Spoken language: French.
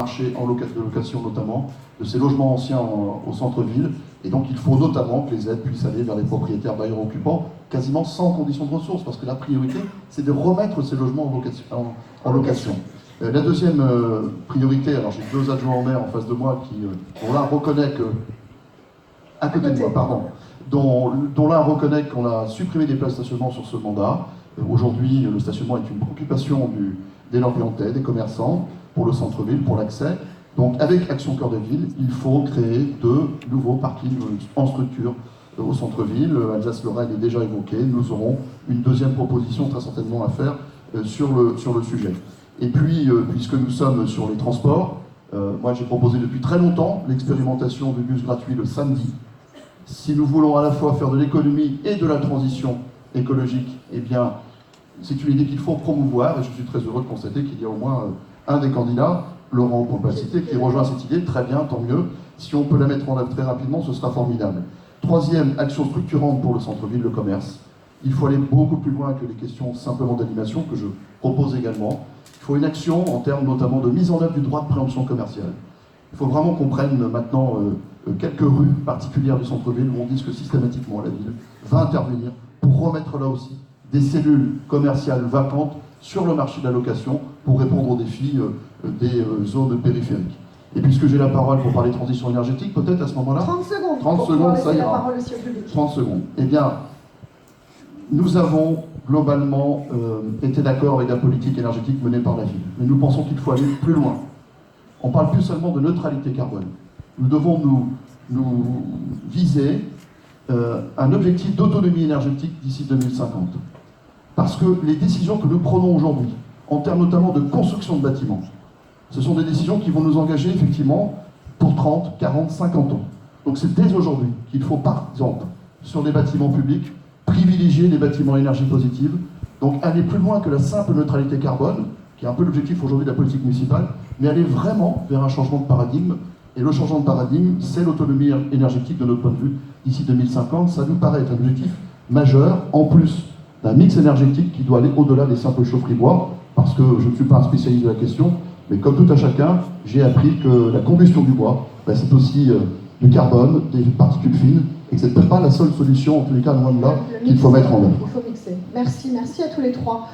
marché de location notamment, de ces logements anciens au centre-ville. Et donc il faut notamment que les aides puissent aller vers les propriétaires bailleurs occupants, quasiment sans condition de ressources, parce que la priorité, c'est de remettre ces logements en location. La deuxième priorité, alors j'ai deux adjoints en maire en face de moi dont l'un reconnaît que... À côté de moi, pardon. Dont l'un reconnaît qu'on a supprimé des places de stationnement sur ce mandat. Aujourd'hui, le stationnement est une préoccupation des Lorient-Tais, des commerçants, pour le centre-ville, pour l'accès. Donc avec Action Cœur de Ville, il faut créer deux nouveaux parkings en structure au centre-ville. Alsace-Lorraine est déjà évoquée. Nous aurons une deuxième proposition très certainement à faire sur le sujet. Et puis, puisque nous sommes sur les transports, moi j'ai proposé depuis très longtemps l'expérimentation du bus gratuit le samedi. Si nous voulons à la fois faire de l'économie et de la transition écologique, eh bien, c'est une idée qu'il faut promouvoir, et je suis très heureux de constater qu'il y a au moins un des candidats, Laurent Compacité, qui rejoint cette idée. Très bien, tant mieux. Si on peut la mettre en œuvre très rapidement, ce sera formidable. Troisième action structurante pour le centre-ville, le commerce. Il faut aller beaucoup plus loin que les questions simplement d'animation, que je propose également. Il faut une action en termes notamment de mise en œuvre du droit de préemption commerciale. Il faut vraiment qu'on prenne maintenant quelques rues particulières du centre-ville où on dit que systématiquement la ville va intervenir pour remettre là aussi des cellules commerciales vacantes sur le marché de la location pour répondre aux défis des zones périphériques. Et puisque j'ai la parole pour parler transition énergétique, peut-être à ce moment-là... 30 secondes. 30 secondes, ça ira. La parole aussi au public. 30 secondes. Eh bien, nous avons globalement été d'accord avec la politique énergétique menée par la ville. Mais nous pensons qu'il faut aller plus loin. On ne parle plus seulement de neutralité carbone. Nous devons nous viser un objectif d'autonomie énergétique d'ici 2050. Parce que les décisions que nous prenons aujourd'hui, en termes notamment de construction de bâtiments, ce sont des décisions qui vont nous engager effectivement pour 30, 40, 50 ans. Donc c'est dès aujourd'hui qu'il faut, par exemple, sur les bâtiments publics, privilégier les bâtiments à énergie positive, donc aller plus loin que la simple neutralité carbone, qui est un peu l'objectif aujourd'hui de la politique municipale, mais aller vraiment vers un changement de paradigme. Et le changement de paradigme, c'est l'autonomie énergétique de notre point de vue d'ici 2050. Ça nous paraît être un objectif majeur, en plus d'un mix énergétique qui doit aller au-delà des simples chaufferies bois, parce que je ne suis pas un spécialiste de la question, mais comme tout à chacun, j'ai appris que la combustion du bois, c'est aussi du carbone, des particules fines, et que ce n'est peut-être pas la seule solution, en tous les cas loin de là, qu'il faut mettre en œuvre. Il faut mixer. Merci à tous les trois.